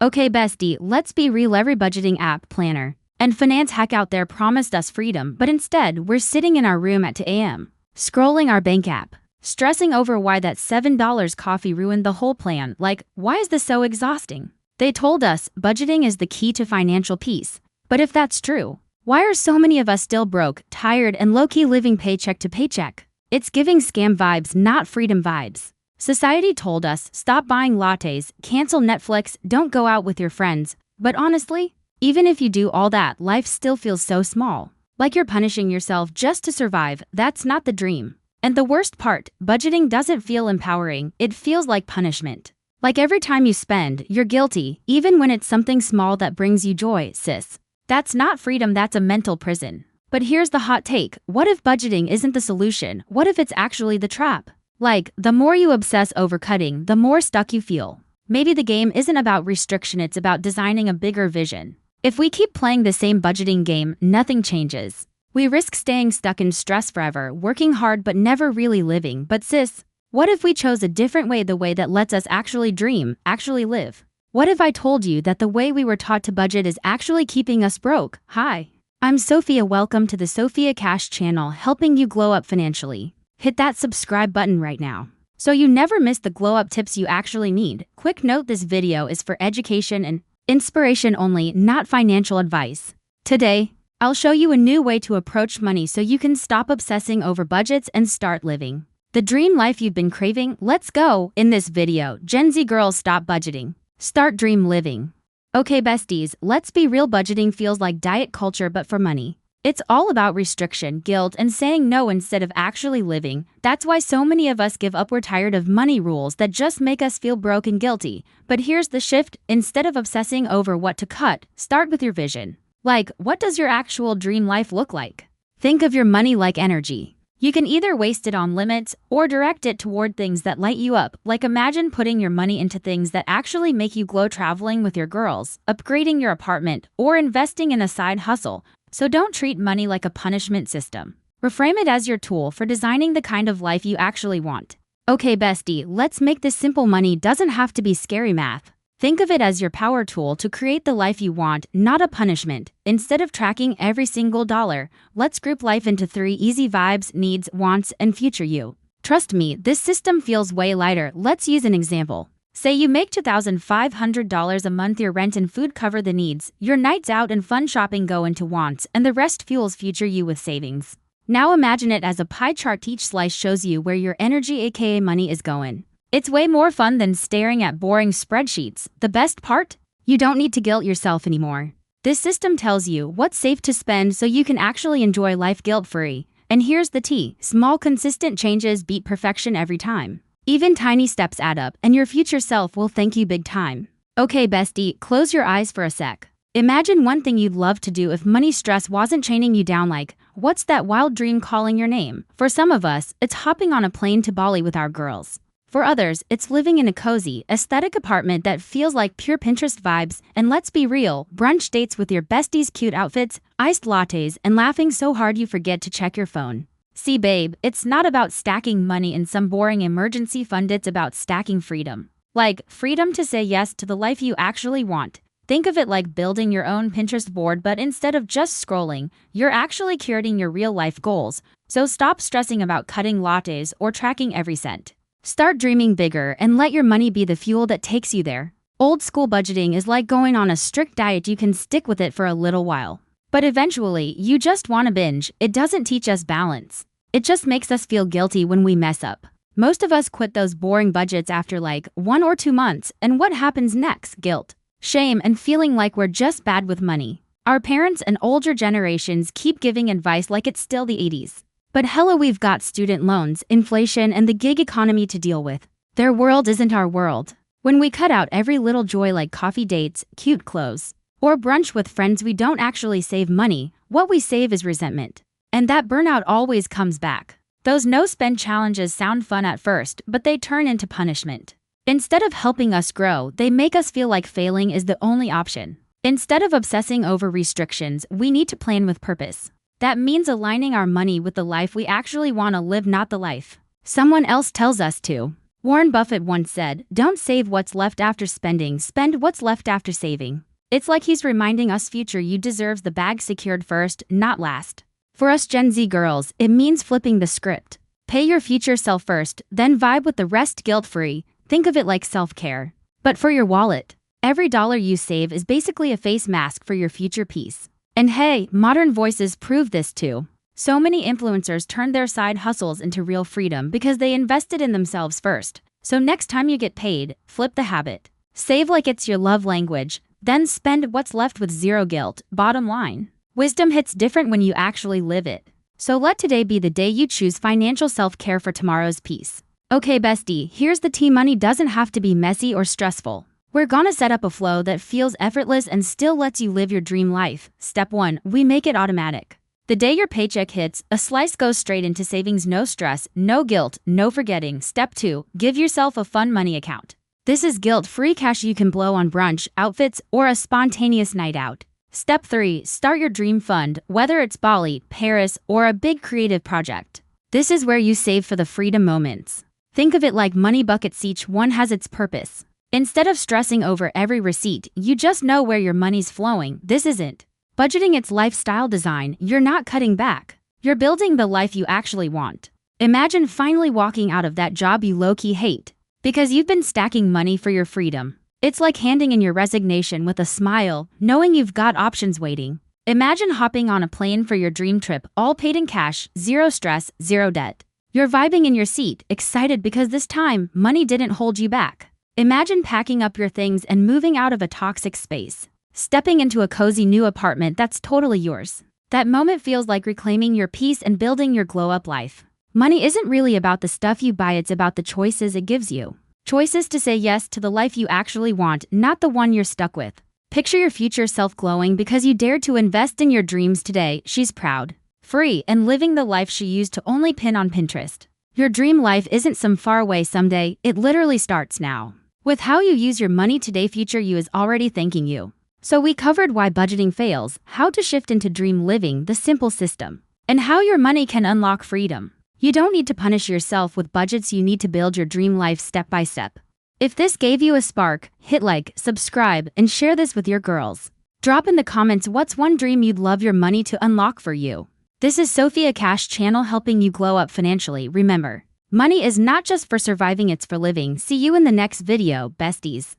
Okay, bestie, let's be real. Every budgeting app, planner, and finance hack out there promised us freedom, but instead, we're sitting in our room at 2 a.m., scrolling our bank app, stressing over why that $7 coffee ruined the whole plan. Like, why is this so exhausting? They told us budgeting is the key to financial peace. But if that's true, why are so many of us still broke, tired, and low-key living paycheck to paycheck? It's giving scam vibes, not freedom vibes. Society told us, stop buying lattes, cancel Netflix, don't go out with your friends. But honestly, even if you do all that, life still feels so small. Like you're punishing yourself just to survive. That's not the dream. And the worst part, budgeting doesn't feel empowering, it feels like punishment. Like every time you spend, you're guilty, even when it's something small that brings you joy, sis. That's not freedom, that's a mental prison. But here's the hot take. What if budgeting isn't the solution? What if it's actually the trap? Like, the more you obsess over cutting, the more stuck you feel. Maybe the game isn't about restriction, it's about designing a bigger vision. If we keep playing the same budgeting game, nothing changes. We risk staying stuck in stress forever, working hard but never really living. But sis, what if we chose a different way, the way that lets us actually dream, actually live? What if I told you that the way we were taught to budget is actually keeping us broke? Hi, I'm Sophia. Welcome to the Sophia Cash channel, helping you glow up financially. Hit that subscribe button right now, so you never miss the glow up tips you actually need. Quick note, this video is for education and inspiration only, not financial advice. Today, I'll show you a new way to approach money so you can stop obsessing over budgets and start living the dream life you've been craving. Let's go! In this video, Gen Z girls stop budgeting, start dream living. Okay, besties, let's be real. Budgeting feels like diet culture, but for money. It's all about restriction, guilt, and saying no instead of actually living. That's why so many of us give up. We're tired of money rules that just make us feel broke and guilty. But here's the shift. Instead of obsessing over what to cut, start with your vision. Like, what does your actual dream life look like? Think of your money like energy. You can either waste it on limits or direct it toward things that light you up. Like, imagine putting your money into things that actually make you glow, traveling with your girls, upgrading your apartment, or investing in a side hustle. So don't treat money like a punishment system. Reframe it as your tool for designing the kind of life you actually want. Okay, bestie, let's make this simple. Money doesn't have to be scary math. Think of it as your power tool to create the life you want, not a punishment. Instead of tracking every single dollar, let's group life into 3 easy vibes: needs, wants, and future you. Trust me, this system feels way lighter. Let's use an example. Say you make $2,500 a month, your rent and food cover the needs, your nights out and fun shopping go into wants, and the rest fuels future you with savings. Now imagine it as a pie chart. Each slice shows you where your energy, aka money, is going. It's way more fun than staring at boring spreadsheets. The best part? You don't need to guilt yourself anymore. This system tells you what's safe to spend so you can actually enjoy life guilt-free. And here's the tea. Small, consistent changes beat perfection every time. Even tiny steps add up, and your future self will thank you big time. Okay, bestie, close your eyes for a sec. Imagine one thing you'd love to do if money stress wasn't chaining you down. Like, what's that wild dream calling your name? For some of us, it's hopping on a plane to Bali with our girls. For others, it's living in a cozy, aesthetic apartment that feels like pure Pinterest vibes. And let's be real, brunch dates with your besties, cute outfits, iced lattes, and laughing so hard you forget to check your phone. See, babe, it's not about stacking money in some boring emergency fund, it's about stacking freedom. Like, freedom to say yes to the life you actually want. Think of it like building your own Pinterest board, but instead of just scrolling, you're actually curating your real life goals. So stop stressing about cutting lattes or tracking every cent. Start dreaming bigger and let your money be the fuel that takes you there. Old school budgeting is like going on a strict diet. You can stick with it for a little while, but eventually, you just want to binge. It doesn't teach us balance. It just makes us feel guilty when we mess up. Most of us quit those boring budgets after like 1 or 2 months, and what happens next? Guilt, shame, and feeling like we're just bad with money. Our parents and older generations keep giving advice like it's still the 80s. But hello, we've got student loans, inflation, and the gig economy to deal with. Their world isn't our world. When we cut out every little joy like coffee dates, cute clothes, or brunch with friends, we don't actually save money. What we save is resentment. And that burnout always comes back. Those no-spend challenges sound fun at first, but they turn into punishment. Instead of helping us grow, they make us feel like failing is the only option. Instead of obsessing over restrictions, we need to plan with purpose. That means aligning our money with the life we actually want to live, not the life someone else tells us to. Warren Buffett once said, "Don't save what's left after spending, spend what's left after saving." It's like he's reminding us future you deserves the bag secured first, not last. For us Gen Z girls, it means flipping the script. Pay your future self first, then vibe with the rest guilt-free. Think of it like self-care. But for your wallet, every dollar you save is basically a face mask for your future peace. And hey, modern voices prove this too. So many influencers turned their side hustles into real freedom because they invested in themselves first. So next time you get paid, flip the habit. Save like it's your love language, then spend what's left with zero guilt. Bottom line, wisdom hits different when you actually live it. So let today be the day you choose financial self-care for tomorrow's peace. Okay bestie, here's the tea. Money doesn't have to be messy or stressful. We're gonna set up a flow that feels effortless and still lets you live your dream life. Step 1, we make it automatic. The day your paycheck hits, a slice goes straight into savings. No stress, no guilt, no forgetting. Step 2, give yourself a fun money account. This is guilt-free cash you can blow on brunch, outfits, or a spontaneous night out. Step 3, start your dream fund, whether it's Bali, Paris, or a big creative project. This is where you save for the freedom moments. Think of it like money buckets, each one has its purpose. Instead of stressing over every receipt, you just know where your money's flowing. This isn't budgeting, it's lifestyle design. You're not cutting back. You're building the life you actually want. Imagine finally walking out of that job you low-key hate because you've been stacking money for your freedom. It's like handing in your resignation with a smile, knowing you've got options waiting. Imagine hopping on a plane for your dream trip, all paid in cash, zero stress, zero debt. You're vibing in your seat, excited because this time, money didn't hold you back. Imagine packing up your things and moving out of a toxic space, stepping into a cozy new apartment that's totally yours. That moment feels like reclaiming your peace and building your glow-up life. Money isn't really about the stuff you buy, it's about the choices it gives you. Choices to say yes to the life you actually want, not the one you're stuck with. Picture your future self glowing because you dared to invest in your dreams today. She's proud, free, and living the life she used to only pin on Pinterest. Your dream life isn't some faraway someday, it literally starts now. With how you use your money today, future you is already thanking you. So we covered why budgeting fails, how to shift into dream living, the simple system, and how your money can unlock freedom. You don't need to punish yourself with budgets, you need to build your dream life step by step. If this gave you a spark, hit like, subscribe, and share this with your girls. Drop in the comments what's one dream you'd love your money to unlock for you. This is Sophia Cash Channel, helping you glow up financially. Remember, money is not just for surviving, it's for living. See you in the next video, besties.